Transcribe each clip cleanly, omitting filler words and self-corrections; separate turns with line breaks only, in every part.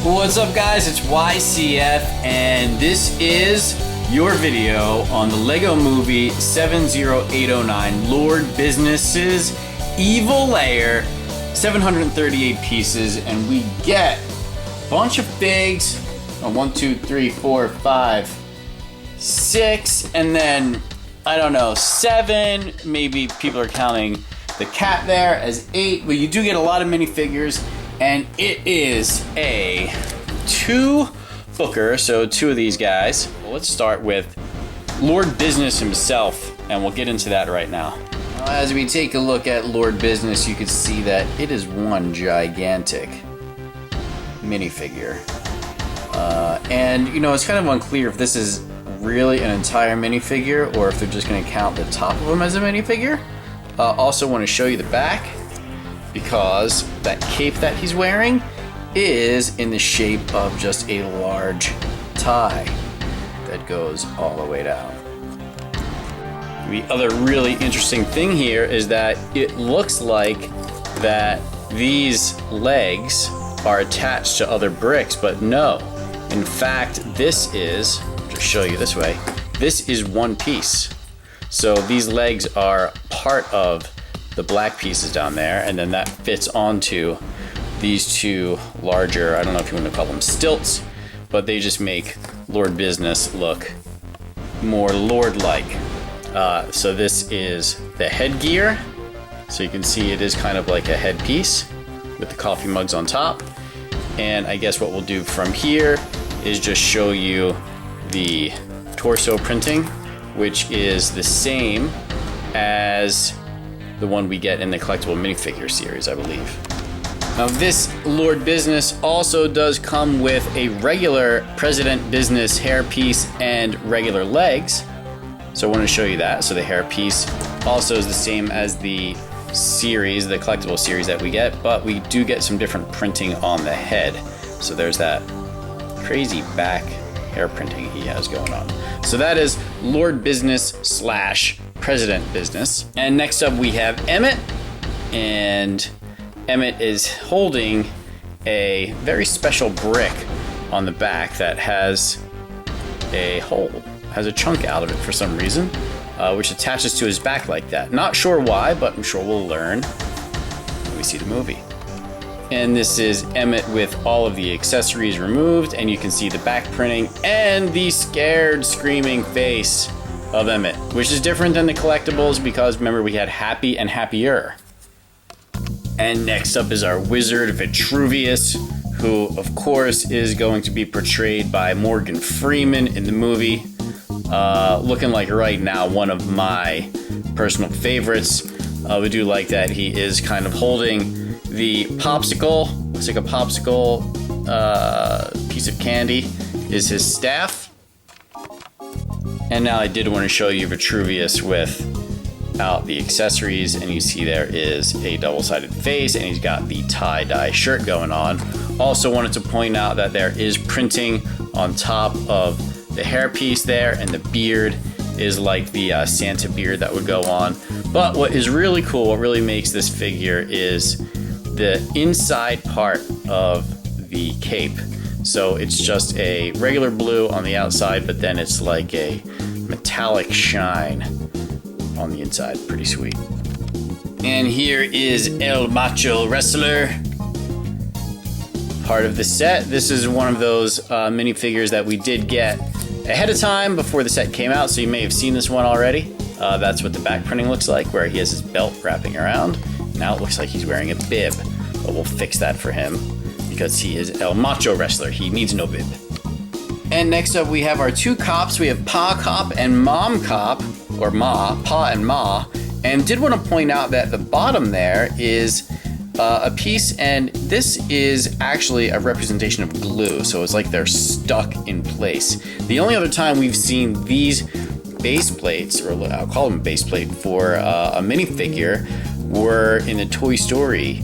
What's up guys, it's YCF and this is your video on the Lego Movie 70809 Lord Business's Evil Lair, 738 pieces, and we get a bunch of figs, 1, 2, 3, 4, 5, 6, and then, I don't know, 7, maybe people are counting the cat there as 8, but you do get a lot of minifigures. And it is a 2-booker, so 2 of these guys. Well, let's start with Lord Business himself, and we'll get into that right now. As we take a look at Lord Business, you can see that it is one gigantic minifigure. And, you know, it's kind of unclear if this is really an entire minifigure or if they're just going to count the top of him as a minifigure. Also want to show you the back, because that cape that he's wearing is in the shape of just a large tie that goes all the way down. The other really interesting thing here is that it looks like that these legs are attached to other bricks, but no. In fact, this is, I'll just show you this way, this is one piece. So these legs are part of the black pieces down there, and then that fits onto these 2 larger, I don't know if you want to call them stilts, but they just make Lord Business look more lord-like. So this is the headgear. So you can see it is kind of like a headpiece with the coffee mugs on top. And I guess what we'll do from here is just show you the torso printing, which is the same as the one we get in the collectible minifigure series, I believe. Now this Lord Business also does come with a regular President Business hairpiece and regular legs. So I want to show you that. So the hairpiece also is the same as the series, the collectible series that we get, but we do get some different printing on the head. So there's that crazy back hair printing he has going on. So that is Lord Business / President Business. And next up we have Emmett, and Emmett is holding a very special brick on the back that has a hole, has a chunk out of it for some reason, which attaches to his back like that. Not sure why, but I'm sure we'll learn when we see the movie. And this is Emmett with all of the accessories removed, and you can see the back printing and the scared, screaming face of Emmett, which is different than the collectibles because remember we had Happy and Happier. And next up is our wizard Vitruvius, who of course is going to be portrayed by Morgan Freeman in the movie. Looking like right now one of my personal favorites. We do like that he is kind of holding the popsicle. Looks like a popsicle piece of candy is his staff. And now I did want to show you Vitruvius without the accessories, and you see there is a double-sided face, and he's got the tie-dye shirt going on. Also wanted to point out that there is printing on top of the hairpiece there, and the beard is like the Santa beard that would go on. But what is really cool, what really makes this figure is the inside part of the cape. So it's just a regular blue on the outside, but then it's like a metallic shine on the inside. Pretty sweet. And here is El Macho Wrestler, part of the set. This is one of those minifigures that we did get ahead of time before the set came out, so you may have seen this one already. That's what the back printing looks like, where he has his belt wrapping around. Now it looks like he's wearing a bib, but we'll fix that for him because he is El Macho Wrestler. He needs no bib. And next up we have our 2 cops. We have Paw Cop and Mom Cop, or Ma, Pa and Ma. And did want to point out that the bottom there is a piece, and this is actually a representation of glue. So it's like they're stuck in place. The only other time we've seen these base plates, or I'll call them base plate for a minifigure, were in the Toy Story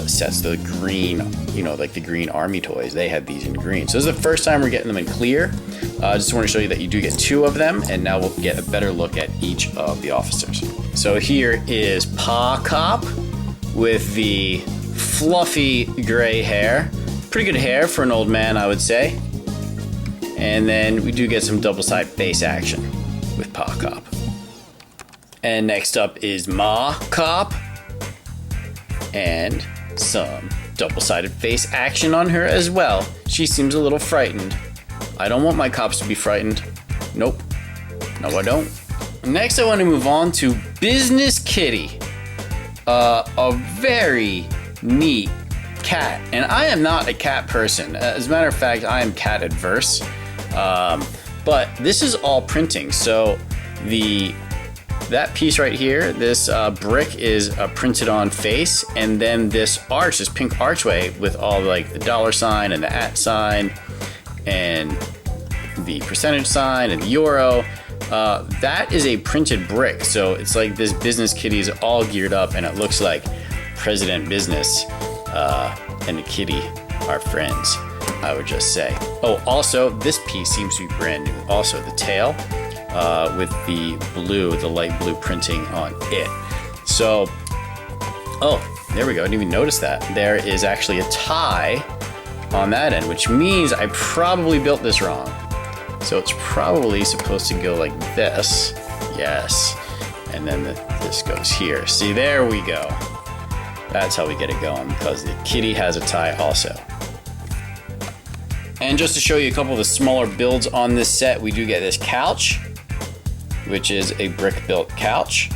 sets, the green, you know, like the green army toys. They had these in green. So this is the first time we're getting them in clear. I just want to show you that you do get 2 of them, and now we'll get a better look at each of the officers. So here is Paw Cop with the fluffy gray hair, Pretty good hair for an old man, I would say. And then we do get some double-sided face action with Paw Cop. And next up is Ma Cop. And some double-sided face action on her as well. She seems a little frightened. I don't want my cops to be frightened. Nope. No, I don't. Next, I want to move on to Business Kitty. A very neat cat. And I am not a cat person. As a matter of fact, I am cat adverse. But this is all printing. So that piece right here, this brick is printed on face, and then this arch, this pink archway with all like the dollar sign and the @ sign and the percentage sign and the euro, that is a printed brick. So it's like this Business Kitty is all geared up, and it looks like President Business and the kitty are friends, I would just say. Oh, also this piece seems to be brand new. Also the tail, with the blue, the light blue printing on it. So, oh, there we go. I didn't even notice that. There is actually a tie on that end, which means I probably built this wrong. So it's probably supposed to go like this. Yes. And then this goes here. See, there we go. That's how we get it going, because the kitty has a tie also. And just to show you a couple of the smaller builds on this set, we do get this couch, which is a brick-built couch.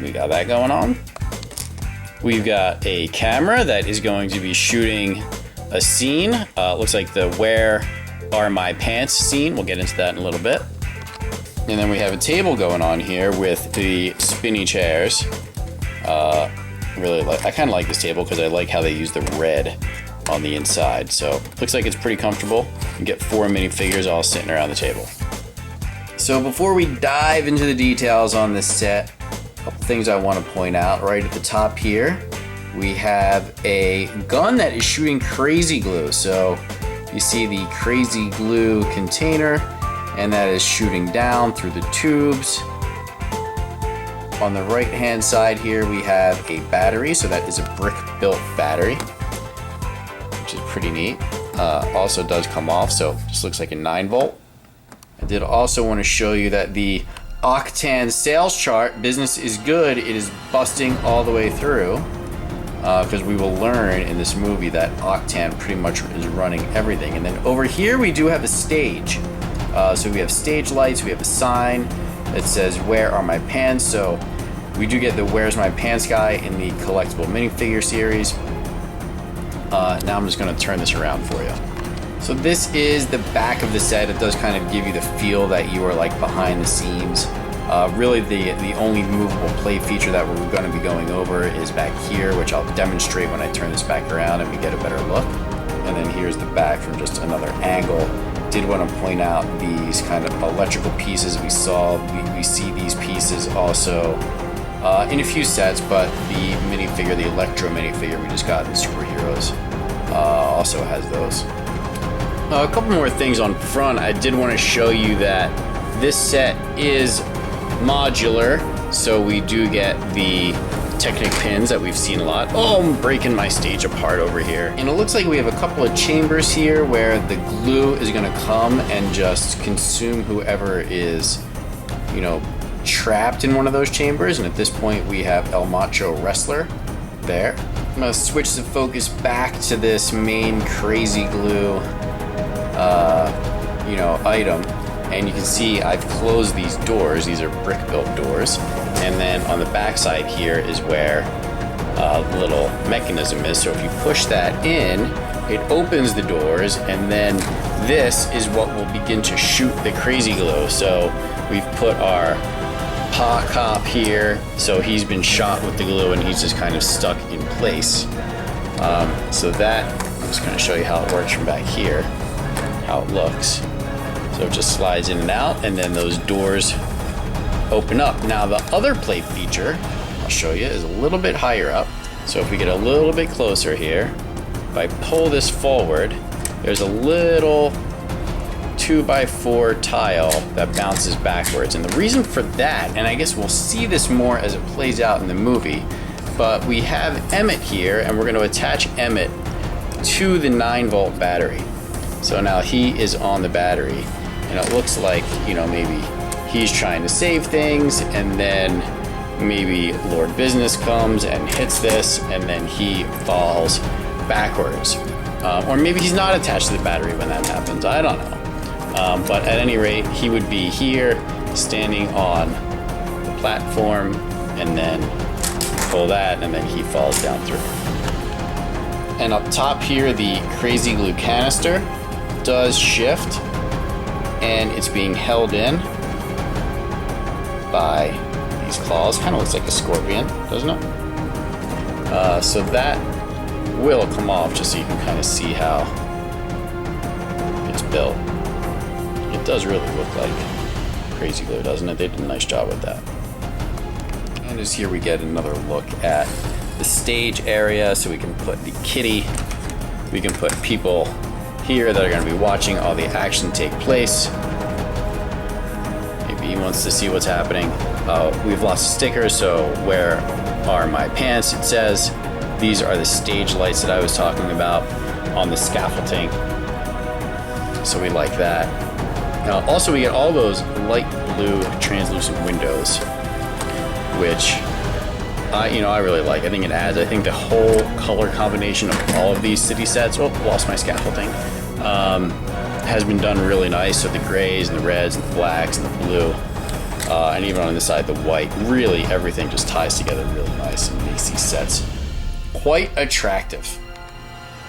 We got that going on. We've got a camera that is going to be shooting a scene. Looks like the "Where Are My Pants" scene. We'll get into that in a little bit. And then we have a table going on here with the spinny chairs. I kind of like this table because I like how they use the red on the inside. So looks like it's pretty comfortable. You get 4 minifigures all sitting around the table. So before we dive into the details on this set, a couple things I want to point out. Right at the top here, we have a gun that is shooting crazy glue. So you see the crazy glue container, and that is shooting down through the tubes. On the right hand side here, we have a battery. So that is a brick built battery, which is pretty neat. Also does come off, so it just looks like a 9-volt. I did also want to show you that the Octan sales chart, business is good, it is busting all the way through, because we will learn in this movie that Octan pretty much is running everything. And then over here we do have a stage. So we have stage lights, we have a sign that says "Where Are My Pants?" So we do get the "Where's My Pants" guy in the collectible minifigure series. Now I'm just going to turn this around for you. So this is the back of the set. It does kind of give you the feel that you are like behind the scenes. Really the only movable play feature that we're going to be going over is back here, which I'll demonstrate when I turn this back around and we get a better look. And then here's the back from just another angle. Did want to point out these kind of electrical pieces we saw. We see these pieces also in a few sets, but the minifigure, the Electro minifigure we just got in Superheroes, also has those. A couple more things on front. I did want to show you that this set is modular, so we do get the Technic pins that we've seen a lot. Oh, I'm breaking my stage apart over here. And it looks like we have a couple of chambers here where the glue is going to come and just consume whoever is, trapped in one of those chambers. And at this point we have El Macho Wrestler there. I'm going to switch the focus back to this main crazy glue item, and you can see I've closed these doors. These are brick built doors, and then on the back side here is where the little mechanism is. So if you push that in, it opens the doors, and then this is what will begin to shoot the crazy glue. So we've put our Paw Cop here, so he's been shot with the glue and he's just kind of stuck in place. So that, I'm just going to show you how it works from back here, how it looks. So it just slides in and out, and then those doors open up. Now the other plate feature, I'll show you, is a little bit higher up. So if we get a little bit closer here, if I pull this forward, there's a little 2x4 tile that bounces backwards. And the reason for that, and I guess we'll see this more as it plays out in the movie, but we have Emmett here, and we're going to attach Emmett to the 9-volt battery. So now he is on the battery, and it looks like, you know, maybe he's trying to save things, and then maybe Lord Business comes and hits this, and then he falls backwards. Or maybe he's not attached to the battery when that happens. I don't know. But at any rate, he would be here, standing on the platform, and then pull that, and then he falls down through. And up top here, the Crazy Glue canister does shift, and it's being held in by these claws. Kind of looks like a scorpion, doesn't it? So that will come off, just so you can kind of see how it's built. It does really look like Crazy Glue, doesn't it? They did a nice job with that. And just here we get another look at the stage area, so we can put the kitty, we can put people here that are going to be watching all the action take place. Maybe he wants to see what's happening. We've lost a sticker, so where are my pants, it says. These are the stage lights that I was talking about on the scaffolding, so we like that. Also, we get all those light blue translucent windows, which I really like. I think it adds, I think the whole color combination of all of these city sets, lost my scaffolding, has been done really nice. So the grays and the reds and the blacks and the blue, and even on the side the white, really everything just ties together really nice and makes these sets quite attractive.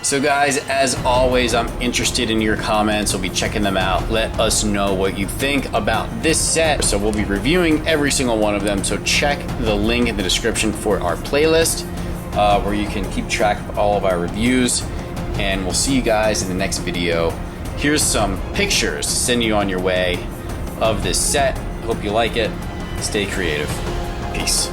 So guys, as always, I'm interested in your comments. We'll be checking them out. Let us know what you think about this set. So we'll be reviewing every single one of them. So check the link in the description for our playlist, where you can keep track of all of our reviews. And we'll see you guys in the next video. Here's some pictures to send you on your way of this set. Hope you like it. Stay creative. Peace.